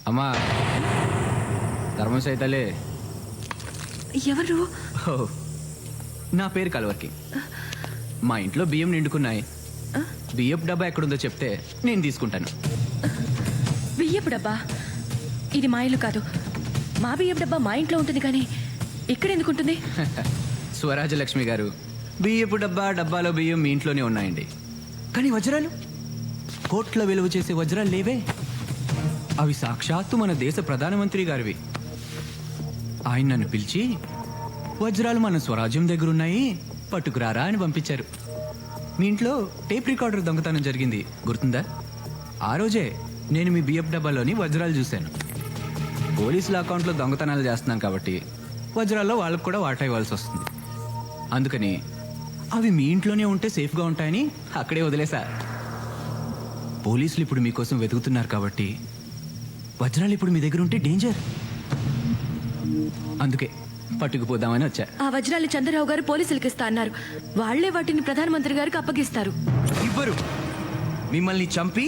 అమ్మా ధర్మం సైతలే. ఎవరు? నా పేరు కలవర్కి. మా ఇంట్లో బియ్యం నిండుకున్నాయి. బియ్యపు డబ్బా ఎక్కడుందో చెప్తే నేను తీసుకుంటాను. బియ్యపు డబ్బా? ఇది మా ఇల్లు కాదు. మా బియ్యపు డబ్బా మా ఇంట్లో ఉంటుంది, కానీ ఇక్కడ ఎందుకు ఉంటుంది? స్వరాజలక్ష్మి గారు, బియ్యపు డబ్బాలో బియ్యం మీ ఇంట్లోనే ఉన్నాయండి. కానీ వజ్రాలు, కోట్ల విలువ చేసే వజ్రాలు లేవే. అవి సాక్షాత్తు మన దేశ ప్రధానమంత్రి గారివి. ఆయన నన్ను పిలిచి వజ్రాలు మన స్వరాజ్యం దగ్గర ఉన్నాయి, పట్టుకురారా అని పంపించారు. మీ ఇంట్లో టేప్ రికార్డర్ దొంగతనం జరిగింది, గుర్తుందా? ఆ రోజే నేను మీ బియ్యపు డబ్బాలోని వజ్రాలు చూశాను. పోలీసుల అకౌంట్లో దొంగతనాలు చేస్తున్నాను కాబట్టి వజ్రాల్లో వాళ్ళకు కూడా వాటా ఇవ్వాల్సి వస్తుంది. అందుకని అవి మీ ఇంట్లోనే ఉంటే సేఫ్గా ఉంటాయని అక్కడే వదిలేసా. పోలీసులు ఇప్పుడు మీకోసం వెతుకుతున్నారు కాబట్టి వజ్రాలు ఇప్పుడు మీ దగ్గర ఉంటే డేంజర్. అందుకే పట్టుకుపోదామని వచ్చా. ఆ వజ్రాలు చంద్రరావు గారు పోలీసులకు ఇస్తా అన్నారు. వాళ్లే వాటిని ప్రధానమంత్రి గారికి అప్పగిస్తారు. ఇవ్వరు. మిమ్మల్ని చంపి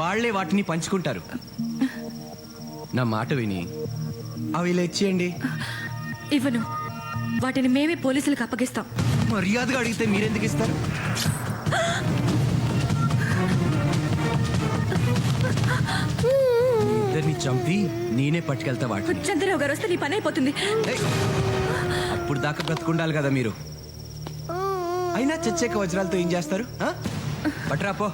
వాళ్లే వాటిని పంచుకుంటారు. నా మాట విని అవి ఇలా ఇచ్చేయండి. ఇవ్వను. వాటిని మేమే పోలీసులకు అప్పగిస్తాం. మర్యాదగా అడిగితే మీరెందుకు ఇస్తారు? ఇద్దరిని చంపి నేనే పట్టుకెళ్తా వాటిని. చంద్రరావు గారు వస్తే నీ పని అయిపోతుంది. అప్పుడు దాకా బ్రతుకుండాలి కదా మీరు. అయినా చచ్చాక వజ్రాలతో ఏం చేస్తారు? పట్రాపో.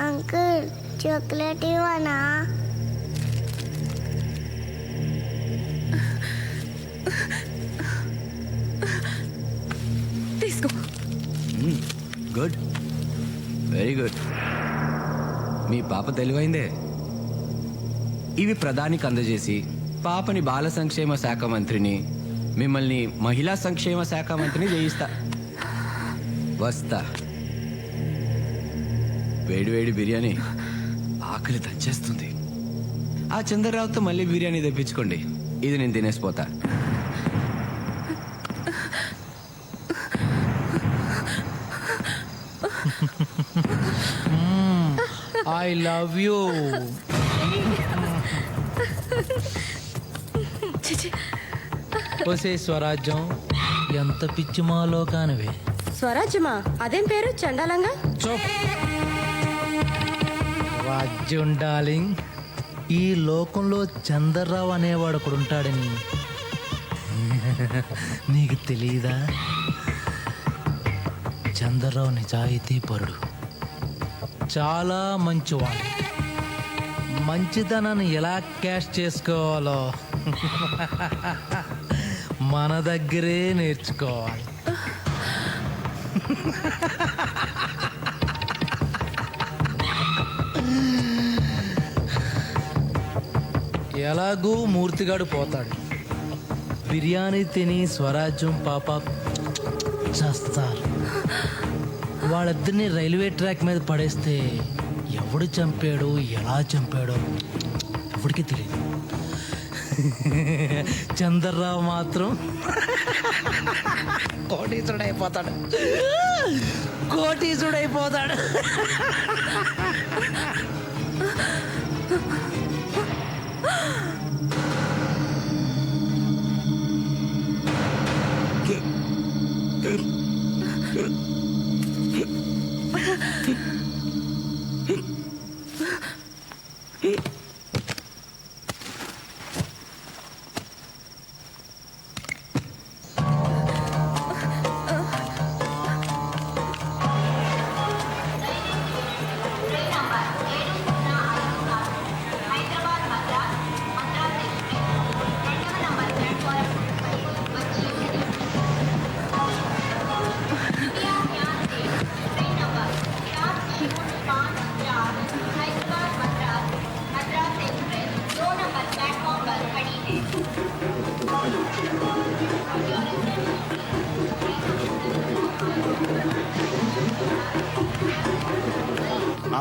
అంకుల్, చాక్లెట్ ఇవ్వనా? తీసుకో. Good, very good. మీ పాప తెలివైందే. ఇవి ప్రధానికి అందజేసి పాపని బాల సంక్షేమ శాఖ మంత్రిని, మిమ్మల్ని మహిళా సంక్షేమ శాఖ మంత్రిని చేయిస్తా. వస్తా. వేడివేడి బిర్యానీ ఆకలి దంచేస్తుంది. ఆ చంద్రరావుతో మళ్ళీ బిర్యానీ తెప్పించుకోండి. ఇది నేను తినేసిపోతా. I love you. ఒసే స్వరాజ్యం, ఎంత పిచ్చి మాలో కానివే. స్వరాజ్యమా? అదేం పేరు చండాలంగా? రాజ్యం డార్లింగ్, ఈ లోకంలో చంద్రరావు అనేవాడు ఒకడు ఉంటాడని నీకు తెలీదా? చంద్రరావు నిజాయితీ పరుడు, చాలా మంచివాడు. మంచితనాన్ని ఎలా క్యాష్ చేసుకోవాలో మన దగ్గరే నేర్చుకోవాలి. ఎలాగూ మూర్తిగాడు పోతాడు. బిర్యానీ తిని స్వరాజ్యం పాప చేస్తారు. వాళ్ళిద్దరిని రైల్వే ట్రాక్ మీద పడేస్తే ఎవడు చంపాడో ఎలా చంపాడో ఎవడికి తెలియదు. చంద్రరావు మాత్రం కోటీసుడైపోతాడు. కోటీసుడైపోతాడు.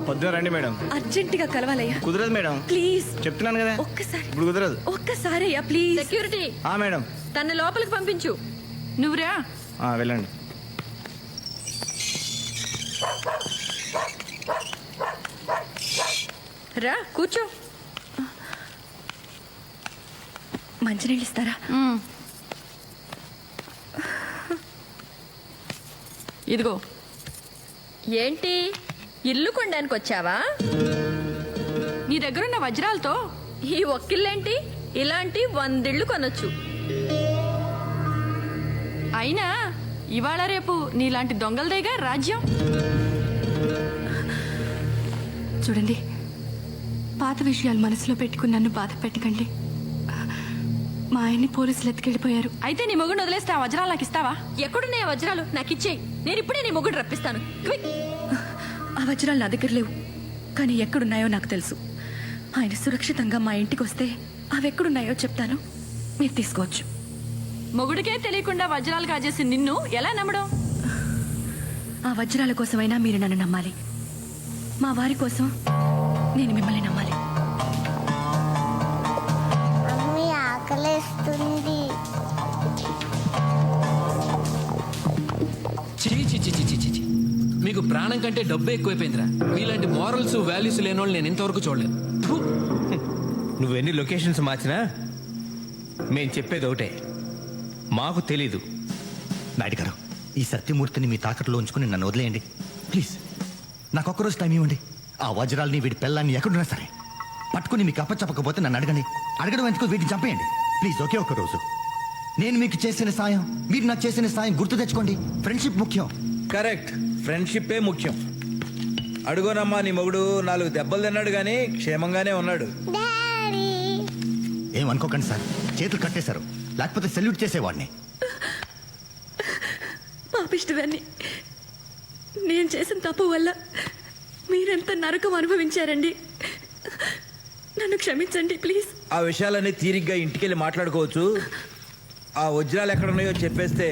పొద్దున రండి మేడం. అర్జెంటుగా కలవాలయ్యా. కుదరదు మేడం. ప్లీజ్ చెప్తున్నాను కదా, ఒక్కసారి. ఇప్పుడు కుదరదు. ఒక్కసారి అయ్యా ప్లీజ్. సెక్యూరిటీ మేడం, తన లోపలికి పంపించు. నువ్వురా. వెళ్ళండి. రా కూర్చో. మంచినీళ్ళు ఇస్తారా? ఇదిగో. ఏంటి ఇల్లు కొనడానికి వచ్చావా? నీ దగ్గరున్న వజ్రాలతో ఈ ఒక్కిళ్ళేంటి, ఇలాంటి 100 ఇళ్ళు కొనొచ్చు. అయినా ఇవాళ రేపు నీలాంటి దొంగలదేగా రాజ్యం. చూడండి, పాత విషయాలు మనసులో పెట్టుకుని నన్ను బాధ పెట్టకండి. మా ఆయన్ని పోలీసులు ఎత్తుకెళ్ళిపోయారు. అయితే నీ మొగుడు వదిలేస్తే ఆ వజ్రాలు నాకు ఇస్తావా? ఎక్కడున్నాయి ఆ వజ్రాలు? నాకు ఇచ్చేయి. నేను ఇప్పుడే నీ మొగుడు రప్పిస్తాను. క్విక్. ఆ వజ్రాలు నా దగ్గర లేవు, కానీ ఎక్కడున్నాయో నాకు తెలుసు. ఆయన సురక్షితంగా మా ఇంటికి వస్తే అవి ఎక్కడున్నాయో చెప్తాను, మీరు తీసుకోవచ్చు. మొగుడికే తెలియకుండా వజ్రాలు కాజేసి నిన్ను ఎలా నమ్మడం? ఆ వజ్రాల కోసమైనా మీరు నన్ను నమ్మాలి. మా వారి కోసం నేను మిమ్మల్ని నమ్మాలి. మమ్మీ ఆకలేస్తుంది. చీ చీ చీ చీ చీ చీ. మీకు ప్రాణం కంటే డబ్బే ఎక్కువైపోయిందిరా. మీలాంటి మారల్స్ వాల్యూస్ లేని వాళ్ళు నేను ఇంతవరకు చూడలేదు. ఫు. నువ్వెన్ని లొకేషన్స్ మార్చినా మేం చెప్పేది ఒకటే, మాకు తెలీదు. నాయుడు గారు, ఈ సత్యమూర్తిని మీ తాకట్లో ఉంచుకుని నన్ను వదిలేయండి ప్లీజ్. నాకు ఒక్కరోజు టైం ఇవ్వండి. ఆ వజ్రాల్ని వీడి పిల్లల్ని ఎక్కడున్నా సరే పట్టుకుని మీకు అప్పచెప్పకపోతే నన్ను అడగండి. అడగడం ఎందుకు, వీటిని చంపేయండి ప్లీజ్. ఒకే ఒక్క రోజు నేను మీకు చేసిన సాయం, మీరు నాకు చేసిన సాయం గుర్తు తెచ్చుకోండి. ఫ్రెండ్షిప్ ముఖ్యం. కరెక్ట్, ఫ్రెండ్షిప్పే ముఖ్యం. అడుగోనమ్మా, నీ మొగుడు 4 దెబ్బలు తిన్నాడు గానీ క్షేమంగానే ఉన్నాడు. డాడీ ఏమనుకోకండి సార్, చేతులు కట్టేశారు, లేకపోతే సెల్యూట్ చేసేవాడిని. పాపిష్టిదాన్ని. నేను చేసిన తప్పు వల్ల మీరెంత నరకం అనుభవించారండి. నన్ను క్షమించండి ప్లీజ్. ఆ విషయాలన్నీ తీరిగ్గా ఇంటికెళ్ళి మాట్లాడుకోవచ్చు. ఆ వజ్రాలు ఎక్కడున్నాయో చెప్పేస్తే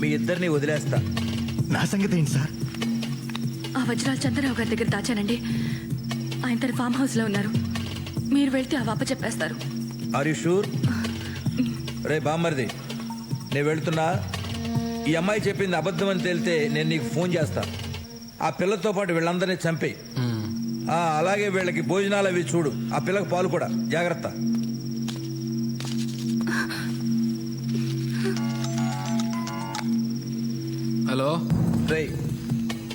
మీ ఇద్దరిని వదిలేస్తా. నా సంగతి ఏంటి సార్? ఆ వజ్రాలు చంద్రరావు గారి దగ్గర దాచానండి. ఆయన తన ఫామ్ హౌస్లో ఉన్నారు. మీరు వెళ్తే ఆ వాప చెప్పేస్తారు. Are you sure? రే బామ్మర్ది, నేను వెళ్తున్నా. ఈ అమ్మాయి చెప్పింది అబద్ధం అని తేలితే నేను నీకు ఫోన్ చేస్తా. ఆ పిల్లతో పాటు వీళ్ళందరినీ చంపేయి. అలాగే వీళ్ళకి భోజనాలు అవి చూడు. ఆ పిల్లకి పాలు కూడా, జాగ్రత్త. హలో. రే,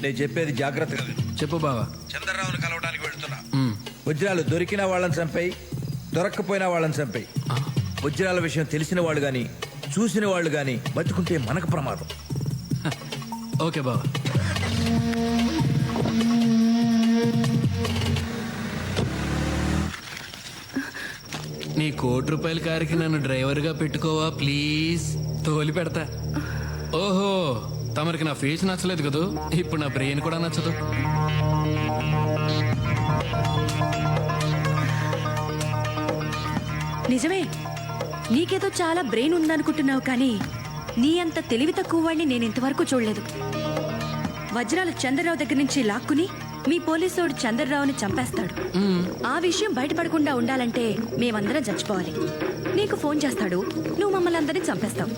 నేను చెప్పేది జాగ్రత్తగా విను. చెప్పు బావా. చంద్రరావుని కలవడానికి వెళ్తున్నా. వజ్రాలు దొరికిన వాళ్ళని చంపాయి, దొరక్కపోయినా వాళ్ళని చంపాయి. వజ్రాల విషయం తెలిసిన వాళ్ళు గాని చూసిన వాళ్ళు గాని బతుకుంటే మనకు ప్రమాదం. ఓకే బావా. నీ ₹1,00,00,000 కారుకి నన్ను డ్రైవర్గా పెట్టుకోవా ప్లీజ్? తోలి పెడతా. ఓహో, తమరికి నా ఫేస్ నచ్చలేదు కదూ, ఇప్పుడు నా బ్రెయిన్ కూడా నచ్చదు. నిజమే, నీకేదో చాలా బ్రెయిన్ ఉందనుకుంటున్నావు, కానీ నీ అంత తెలివి తక్కువ వాడిని నేను ఇంతవరకు చూడలేదు. వజ్రాలు చంద్రరావు దగ్గర నుంచి లాక్కుని మీ పోలీసోడు చంద్రరావుని చంపేస్తాడు. ఆ విషయం బయటపడకుండా ఉండాలంటే మేమందరం చచ్చిపోవాలి. నీకు ఫోన్ చేస్తాడు, నువ్వు మమ్మల్ని అందరినీ చంపేస్తావు.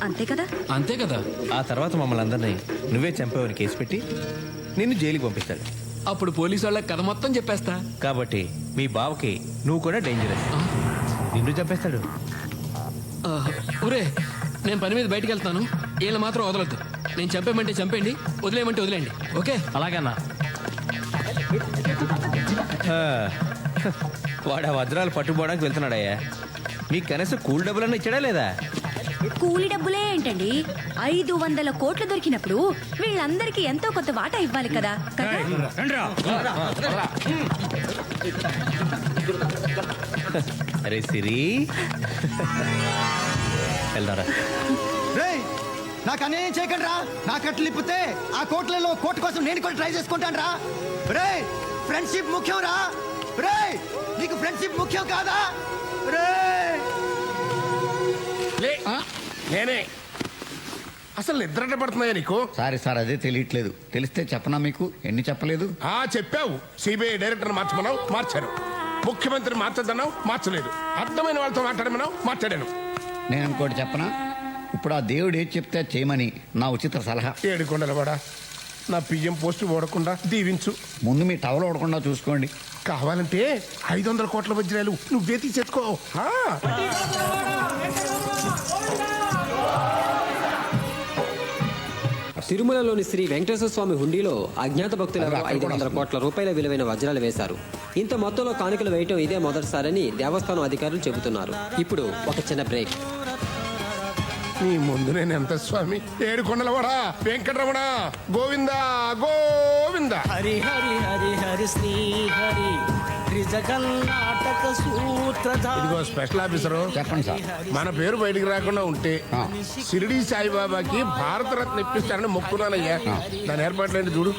అంతే కదా? అంతే కదా. ఆ తర్వాత మమ్మల్ని అందరినీ నువ్వే చంపావని కేసు పెట్టి నిన్ను జైలుకి పంపిస్తాడు. అప్పుడు పోలీసు వాళ్ళకి కథ మొత్తం చెప్పేస్తా. కాబట్టి మీ బావకి నువ్వు కూడా డేంజరస్. నిన్ను చంపేస్తాడు. ఒరే, నేను పని మీద బయటికి వెళ్తాను. వీళ్ళు మాత్రం వదలొద్దు. నేను చంపేయమంటే చంపేయండి, వదిలేయమంటే వదిలేయండి. ఓకే? అలాగన్నా. వాడు ఆ వజ్రాలు పట్టుకోవడానికి వెళ్తున్నాడయ్యా. మీకు కనీసం కూల్ డబ్బులన్నా ఇచ్చాడా లేదా? కూలి డబ్బులే ఏంటండి, 500 కోట్లు దొరికినప్పుడు వీళ్ళందరికీ ఎంతో కొంత వాటా ఇవ్వాలి కదా. అరే సిరి, వెళ్దారా? రేయ్, నాకు అన్యాయం చేయకండి రా. నా కట్లు ఇప్పితే ఆ కోట్లలో కోర్టు కోసం నేను కూడా ట్రై చేసుకుంటాను రా. రే, ఫ్రెండ్షిప్ ముఖ్యం రా. రే, నీకు ఫ్రెండ్షిప్ ముఖ్యం కాదా? రే, నేనే అసలు నిద్ర పడుతున్నాయా నీకు? సారీ సార్, అదే తెలియట్లేదు. తెలిస్తే చెప్పనా మీకు? ఎన్ని చెప్పలేదు? చెప్పావు. సిబిఐ డైరెక్టర్ మార్చమన్నావు, మార్చారు. ముఖ్యమంత్రి మార్చదన్నావు, మార్చలేదు. అర్థమైన వాళ్ళతో మాట్లాడమన్నావు, మాట్లాడాను. నేను ఇంకోటి చెప్పనా? ఇప్పుడు ఆ దేవుడు ఏది చెప్తే అది చేయమని నా ఉచిత సలహా. ఏడుకొండల కూడా నా పిఎం పోస్టు ఓడకుండా దీవించు. ముందు మీ టవల్ ఓడకుండా చూసుకోండి. కావాలంటే 500 కోట్ల వజ్రాలు నువ్వే తీసేసుకో. ఆ. తిరుమలలోని శ్రీ వెంకటేశ్వర స్వామి హుండీలో అజ్ఞాత భక్తులకు 500 కోట్ల రూపాయల విలువైన వజ్రాలు వేశారు. ఇంత మొత్తంలో కానుకలు వేయటం ఇదే మొదటిసారని దేవస్థానం అధికారులు చెబుతున్నారు. ఇప్పుడు ఒక చిన్న బ్రేక్. నీ ముందు నేను ఎంత స్వామి. ఏడుకొండలవాడా వెంకటరమణ గోవింద గోవింద. హరి హరి హరి హరి శ్రీ హరి త్రిజగన్నాటక సూత్రధారి. ఇదిగో స్పెషల్ ఆఫీసరు, చెప్పండి సార్. మన పేరు బయటికి రాకుండా ఉంటే షిరిడి సాయిబాబాకి భారతరత్న ఇప్పిస్తారని మొక్కున్నానయ్యా. దాని ఏర్పాట్లేంటి చూడు.